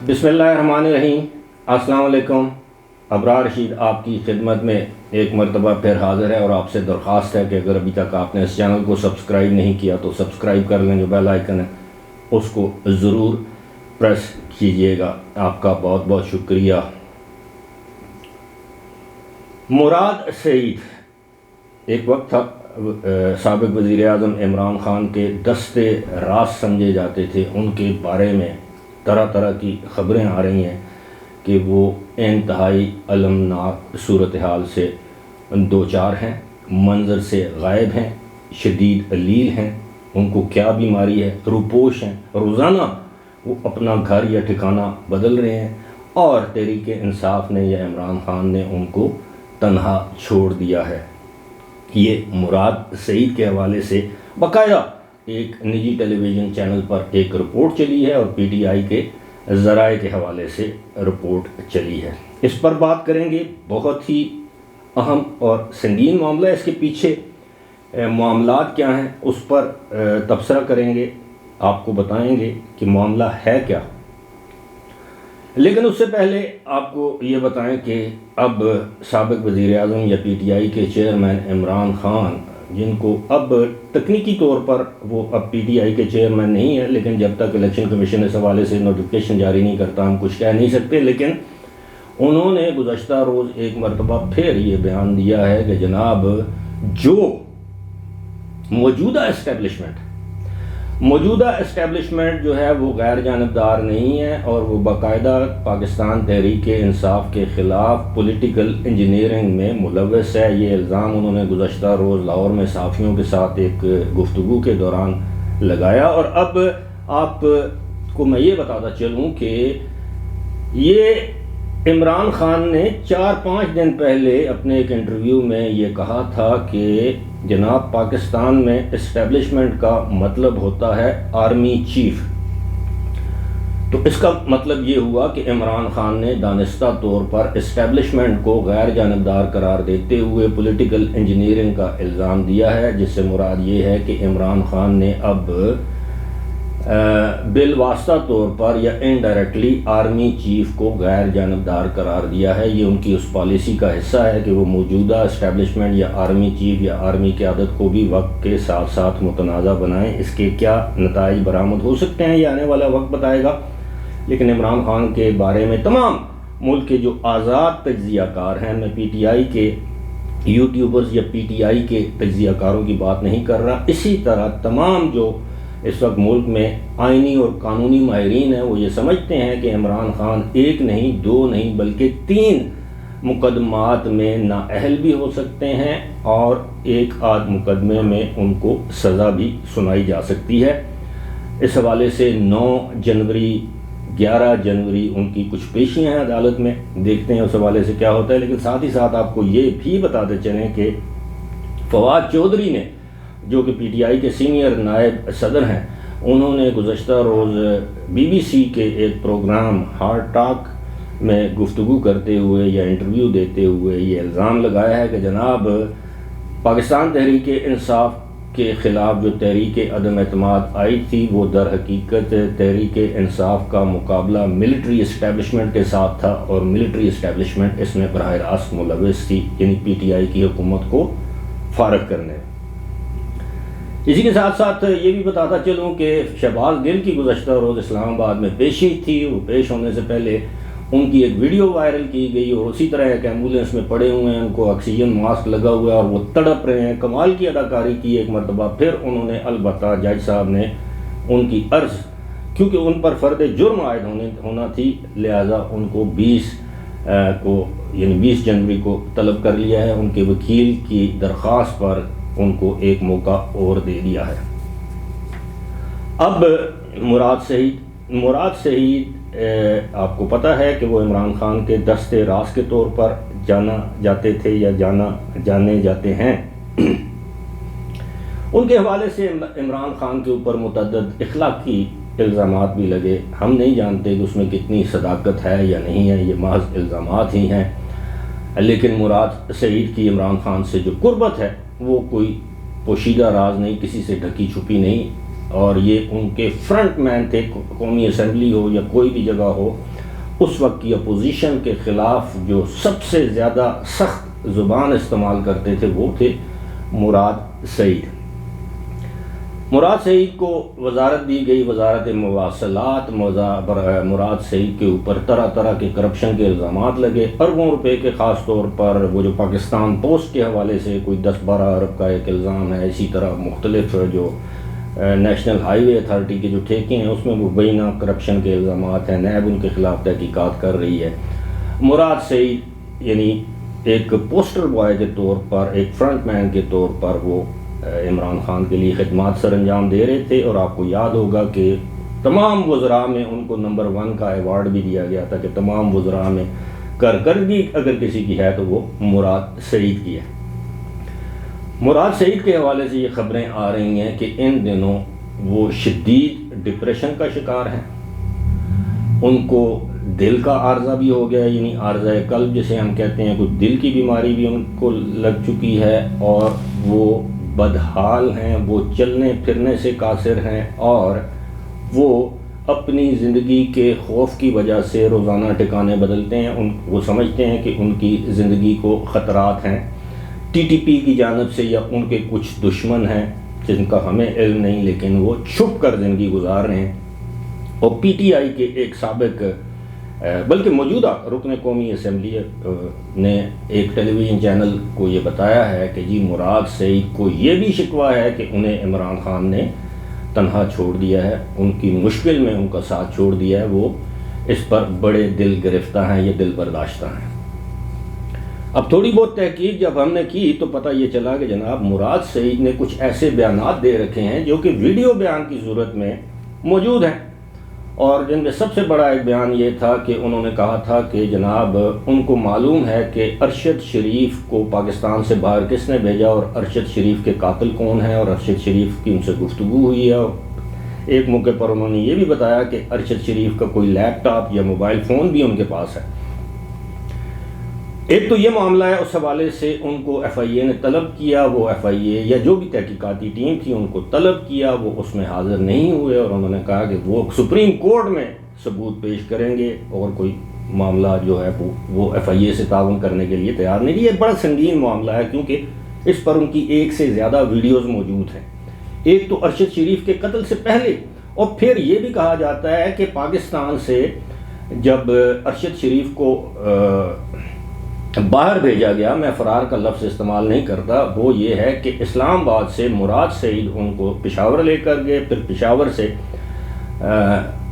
بسم اللہ الرحمن الرحیم۔ السلام علیکم۔ ابرار رشید آپ کی خدمت میں ایک مرتبہ پھر حاضر ہے اور آپ سے درخواست ہے کہ اگر ابھی تک آپ نے اس چینل کو سبسکرائب نہیں کیا تو سبسکرائب کر لیں، جو بیل آئیکن ہے اس کو ضرور پریس کیجئے گا۔ آپ کا بہت بہت شکریہ۔ مراد سعید ایک وقت تھا سابق وزیر اعظم عمران خان کے دستے راست سمجھے جاتے تھے۔ ان کے بارے میں طرح طرح کی خبریں آ رہی ہیں کہ وہ انتہائی المناک صورتحال سے دوچار ہیں، منظر سے غائب ہیں، شدید علیل ہیں، ان کو کیا بیماری ہے، روپوش ہیں، روزانہ وہ اپنا گھر یا ٹھکانہ بدل رہے ہیں، اور تحریک انصاف نے یا عمران خان نے ان کو تنہا چھوڑ دیا ہے۔ یہ مراد سعید کے حوالے سے باقاعدہ ایک نجی ٹیلی ویژن چینل پر ایک رپورٹ چلی ہے اور پی ٹی آئی کے ذرائع کے حوالے سے رپورٹ چلی ہے۔ اس پر بات کریں گے۔ بہت ہی اہم اور سنگین معاملہ ہے، اس کے پیچھے معاملات کیا ہیں اس پر تبصرہ کریں گے، آپ کو بتائیں گے کہ معاملہ ہے کیا۔ لیکن اس سے پہلے آپ کو یہ بتائیں کہ اب سابق وزیر اعظم یا پی ٹی آئی کے چیئرمین عمران خان، جن کو اب تکنیکی طور پر وہ اب پی ٹی آئی کے چیئرمین نہیں ہے، لیکن جب تک الیکشن کمیشن اس حوالے سے نوٹیفکیشن جاری نہیں کرتا ہم کچھ کہہ نہیں سکتے، لیکن انہوں نے گزشتہ روز ایک مرتبہ پھر یہ بیان دیا ہے کہ جناب جو موجودہ اسٹیبلشمنٹ جو ہے وہ غیر جانبدار نہیں ہے اور وہ باقاعدہ پاکستان تحریک انصاف کے خلاف پولیٹیکل انجینئرنگ میں ملوث ہے۔ یہ الزام انہوں نے گزشتہ روز لاہور میں صحافیوں کے ساتھ ایک گفتگو کے دوران لگایا، اور اب آپ کو میں یہ بتاتا چلوں کہ یہ عمران خان نے 4-5 دن پہلے اپنے ایک انٹرویو میں یہ کہا تھا کہ جناب پاکستان میں اسٹیبلشمنٹ کا مطلب ہوتا ہے آرمی چیف۔ تو اس کا مطلب یہ ہوا کہ عمران خان نے دانستہ طور پر اسٹیبلشمنٹ کو غیر جانبدار قرار دیتے ہوئے پولیٹیکل انجینئرنگ کا الزام دیا ہے، جس سے مراد یہ ہے کہ عمران خان نے اب بالواسطہ طور پر یا انڈائریکٹلی آرمی چیف کو غیر جانبدار قرار دیا ہے۔ یہ ان کی اس پالیسی کا حصہ ہے کہ وہ موجودہ اسٹیبلشمنٹ یا آرمی چیف یا آرمی قیادت کو بھی وقت کے ساتھ ساتھ متنازع بنائیں۔ اس کے کیا نتائج برآمد ہو سکتے ہیں یہ آنے والا وقت بتائے گا، لیکن عمران خان کے بارے میں تمام ملک کے جو آزاد تجزیہ کار ہیں، میں پی ٹی آئی کے یوٹیوبرز یا پی ٹی آئی کے تجزیہ کاروں کی بات نہیں کر رہا، اسی طرح تمام جو اس وقت ملک میں آئینی اور قانونی ماہرین ہیں وہ یہ سمجھتے ہیں کہ عمران خان 1 نہیں 2 نہیں بلکہ 3 مقدمات میں نااہل بھی ہو سکتے ہیں، اور ایک آدھ مقدمے میں ان کو سزا بھی سنائی جا سکتی ہے۔ اس حوالے سے 9 جنوری 11 جنوری ان کی کچھ پیشیاں ہیں عدالت میں، دیکھتے ہیں اس حوالے سے کیا ہوتا ہے۔ لیکن ساتھ ہی ساتھ آپ کو یہ بھی بتاتے چلیں کہ فواد چودھری نے، جو کہ پی ٹی آئی کے سینئر نائب صدر ہیں، انہوں نے گزشتہ روز بی بی سی کے ایک پروگرام ہارٹ ٹاک میں گفتگو کرتے ہوئے یا انٹرویو دیتے ہوئے یہ الزام لگایا ہے کہ جناب پاکستان تحریک انصاف کے خلاف جو تحریک عدم اعتماد آئی تھی وہ در حقیقت تحریک انصاف کا مقابلہ ملٹری اسٹیبلشمنٹ کے ساتھ تھا، اور ملٹری اسٹیبلشمنٹ اس میں براہ راست ملوث تھی، یعنی پی ٹی آئی کی حکومت کو فارغ کرنے۔ اسی کے ساتھ ساتھ یہ بھی بتاتا چلوں کہ شہباز گل کی گزشتہ روز اسلام آباد میں پیشی تھی، وہ پیش ہونے سے پہلے ان کی ایک ویڈیو وائرل کی گئی، اور اسی طرح ایک ایمبولینس میں پڑے ہوئے ہیں، ان کو آکسیجن ماسک لگا ہوا ہے اور وہ تڑپ رہے ہیں۔ کمال کی اداکاری کی ایک مرتبہ پھر انہوں نے، البتہ جج صاحب نے ان کی عرض، کیونکہ ان پر فرد جرم عائد ہونا تھی، لہذا ان کو 20 جنوری کو طلب کر لیا ہے۔ ان کے وکیل کی درخواست پر ان کو ایک موقع اور دے دیا ہے۔ اب مراد سعید آپ کو پتہ ہے کہ وہ عمران خان کے دستے راست کے طور پر جانا جاتے تھے یا جانے جاتے ہیں۔ ان کے حوالے سے عمران خان کے اوپر متعدد اخلاقی الزامات بھی لگے۔ ہم نہیں جانتے کہ اس میں کتنی صداقت ہے یا نہیں ہے، یہ محض الزامات ہی ہیں، لیکن مراد سعید کی عمران خان سے جو قربت ہے وہ کوئی پوشیدہ راز نہیں، کسی سے ڈھکی چھپی نہیں، اور یہ ان کے فرنٹ مین تھے، قومی اسمبلی ہو یا کوئی بھی جگہ ہو، اس وقت کی اپوزیشن کے خلاف جو سب سے زیادہ سخت زبان استعمال کرتے تھے وہ تھے مراد سعید۔ مراد سعید کو وزارت دی گئی، وزارت مواصلات۔ مراد سعید کے اوپر طرح طرح کے کرپشن کے الزامات لگے، اربوں روپے کے، خاص طور پر وہ جو پاکستان پوسٹ کے حوالے سے کوئی 10-12 ارب کا ایک الزام ہے، اسی طرح مختلف جو نیشنل ہائی وے اتھارٹی کے جو ٹھیکے ہیں اس میں مبینہ کرپشن کے الزامات ہیں، نیب ان کے خلاف تحقیقات کر رہی ہے۔ مراد سعید یعنی ایک پوسٹر بوائے کے طور پر، ایک فرنٹ مین کے طور پر وہ عمران خان کے لیے خدمات سر انجام دے رہے تھے، اور آپ کو یاد ہوگا کہ تمام وزراء میں ان کو نمبر 1 کا ایوارڈ بھی دیا گیا تھا کہ تمام وزراء میں کارکردگی اگر کسی کی ہے تو وہ مراد سعید کی ہے۔ مراد سعید کے حوالے سے یہ خبریں آ رہی ہیں کہ ان دنوں وہ شدید ڈپریشن کا شکار ہیں، ان کو دل کا عارضہ بھی ہو گیا، یعنی عارضہ قلب جسے ہم کہتے ہیں، کچھ دل کی بیماری بھی ان کو لگ چکی ہے، اور وہ بدحال ہیں، وہ چلنے پھرنے سے قاصر ہیں، اور وہ اپنی زندگی کے خوف کی وجہ سے روزانہ ٹھکانے بدلتے ہیں۔ وہ سمجھتے ہیں کہ ان کی زندگی کو خطرات ہیں ٹی ٹی پی کی جانب سے، یا ان کے کچھ دشمن ہیں جن کا ہمیں علم نہیں، لیکن وہ چھپ کر زندگی گزار رہے ہیں۔ اور پی ٹی آئی کے ایک سابق بلکہ موجودہ رکن قومی اسمبلی نے ایک ٹیلی ویژن چینل کو یہ بتایا ہے کہ جی مراد سعید کو یہ بھی شکوہ ہے کہ انہیں عمران خان نے تنہا چھوڑ دیا ہے، ان کی مشکل میں ان کا ساتھ چھوڑ دیا ہے، وہ اس پر بڑے دل گرفتہ ہیں، یہ دل برداشتہ ہیں۔ اب تھوڑی بہت تحقیق جب ہم نے کی تو پتہ یہ چلا کہ جناب مراد سعید نے کچھ ایسے بیانات دے رکھے ہیں جو کہ ویڈیو بیان کی صورت میں موجود ہیں، اور جن میں سب سے بڑا ایک بیان یہ تھا کہ انہوں نے کہا تھا کہ جناب ان کو معلوم ہے کہ ارشد شریف کو پاکستان سے باہر کس نے بھیجا، اور ارشد شریف کے قاتل کون ہیں، اور ارشد شریف کی ان سے گفتگو ہوئی ہے۔ اور ایک موقع پر انہوں نے یہ بھی بتایا کہ ارشد شریف کا کوئی لیپ ٹاپ یا موبائل فون بھی ان کے پاس ہے۔ ایک تو یہ معاملہ ہے، اس حوالے سے ان کو ایف آئی اے نے طلب کیا، وہ ایف آئی اے یا جو بھی تحقیقاتی ٹیم تھی ان کو طلب کیا، وہ اس میں حاضر نہیں ہوئے، اور انہوں نے کہا کہ وہ سپریم کورٹ میں ثبوت پیش کریں گے، اور کوئی معاملہ جو ہے وہ ایف آئی اے سے تعاون کرنے کے لیے تیار نہیں۔ یہ بڑا سنگین معاملہ ہے کیونکہ اس پر ان کی 1 سے زیادہ ویڈیوز موجود ہیں، ایک تو ارشد شریف کے قتل سے پہلے، اور پھر یہ بھی کہا جاتا ہے کہ پاکستان سے جب ارشد شریف کو باہر بھیجا گیا، میں فرار کا لفظ استعمال نہیں کرتا، وہ یہ ہے کہ اسلام آباد سے مراد سعید ان کو پشاور لے کر گئے، پھر پشاور سے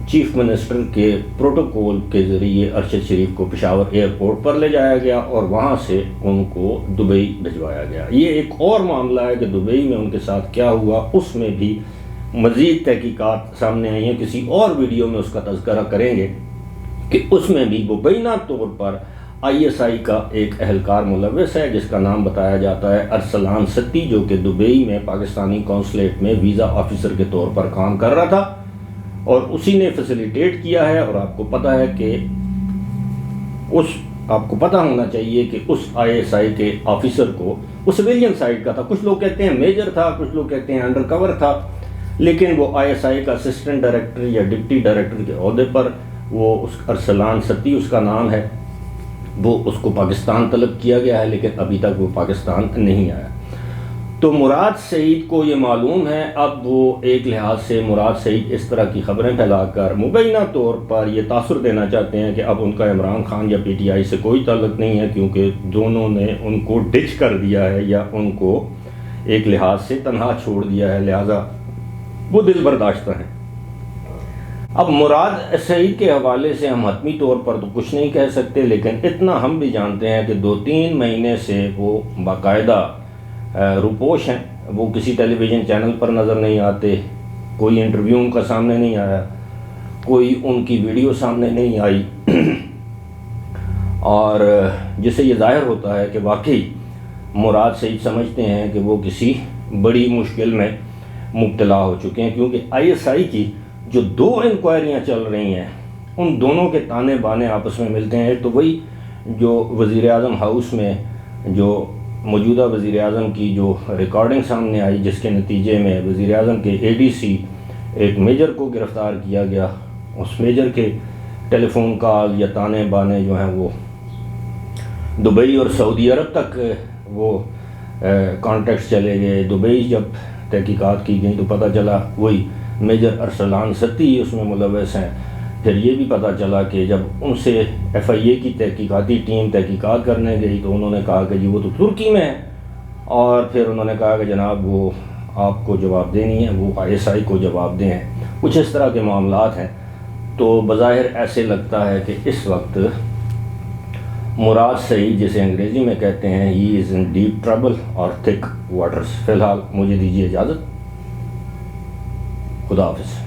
چیف منسٹر کے پروٹوکول کے ذریعے ارشد شریف کو پشاور ایئرپورٹ پر لے جایا گیا، اور وہاں سے ان کو دبئی بھجوایا گیا۔ یہ ایک اور معاملہ ہے کہ دبئی میں ان کے ساتھ کیا ہوا، اس میں بھی مزید تحقیقات سامنے آئی ہیں، کسی اور ویڈیو میں اس کا تذکرہ کریں گے کہ اس میں بھی مبینہ طور پر آئی ایس آئی کا ایک اہلکار ملوث ہے جس کا نام بتایا جاتا ہے ارسلان ستی، جو کہ دبئی میں پاکستانی قونصلیٹ میں ویزا آفیسر کے طور پر کام کر رہا تھا، اور اسی نے فیسیلیٹیٹ کیا ہے۔ اور آپ کو پتہ ہے کہ آپ کو پتہ ہونا چاہیے کہ اس آئی ایس آئی کے آفیسر کو وہ سویلین سائڈ کا تھا، کچھ لوگ کہتے ہیں میجر تھا، کچھ لوگ کہتے ہیں انڈر کور تھا، لیکن وہ آئی ایس آئی کا اسسٹنٹ ڈائریکٹر یا ڈپٹی ڈائریکٹر کے عہدے پر وہ ارسلان ستی اس کا نام ہے، وہ اس کو پاکستان طلب کیا گیا ہے، لیکن ابھی تک وہ پاکستان نہیں آیا۔ تو مراد سعید کو یہ معلوم ہے، اب وہ ایک لحاظ سے مراد سعید اس طرح کی خبریں پھیلا کر مبینہ طور پر یہ تاثر دینا چاہتے ہیں کہ اب ان کا عمران خان یا پی ٹی آئی سے کوئی تعلق نہیں ہے، کیونکہ دونوں نے ان کو ڈچ کر دیا ہے یا ان کو ایک لحاظ سے تنہا چھوڑ دیا ہے، لہٰذا وہ دل برداشتہ ہیں۔ اب مراد سعید کے حوالے سے ہم حتمی طور پر تو کچھ نہیں کہہ سکتے، لیکن اتنا ہم بھی جانتے ہیں کہ 2-3 مہینے سے وہ باقاعدہ روپوش ہیں، وہ کسی ٹیلی ویژن چینل پر نظر نہیں آتے، کوئی انٹرویو ان کا سامنے نہیں آیا، کوئی ان کی ویڈیو سامنے نہیں آئی، اور جس سے یہ ظاہر ہوتا ہے کہ واقعی مراد سعید سمجھتے ہیں کہ وہ کسی بڑی مشکل میں مبتلا ہو چکے ہیں، کیونکہ آئی ایس آئی کی جو 2 انکوائریاں چل رہی ہیں ان دونوں کے تانے بانے آپس میں ملتے ہیں۔ تو وہی جو وزیر اعظم ہاؤس میں جو موجودہ وزیر اعظم کی جو ریکارڈنگ سامنے آئی، جس کے نتیجے میں وزیر اعظم کے اے ڈی سی ایک میجر کو گرفتار کیا گیا، اس میجر کے ٹیلی فون کال یا تانے بانے جو ہیں وہ دبئی اور سعودی عرب تک وہ کانٹیکٹس چلے گئے. دبئی جب تحقیقات کی گئی تو پتہ چلا وہی میجر ارسلان ستی اس میں ملوث ہیں. پھر یہ بھی پتہ چلا کہ جب ان سے ایف آئی اے کی تحقیقاتی ٹیم تحقیقات کرنے گئی تو انہوں نے کہا کہ جی وہ تو ترکی میں ہے، اور پھر انہوں نے کہا کہ جناب وہ آپ کو جواب دینی ہے، وہ آئی ایس آئی کو جواب دیں. کچھ اس طرح کے معاملات ہیں. تو بظاہر ایسے لگتا ہے کہ اس وقت مراد سعید جسے انگریزی میں کہتے ہیں ہی از ان ڈیپ ٹربل اور تھک واٹرز. فی الحال مجھے دیجیے اجازت. خدا حافظ.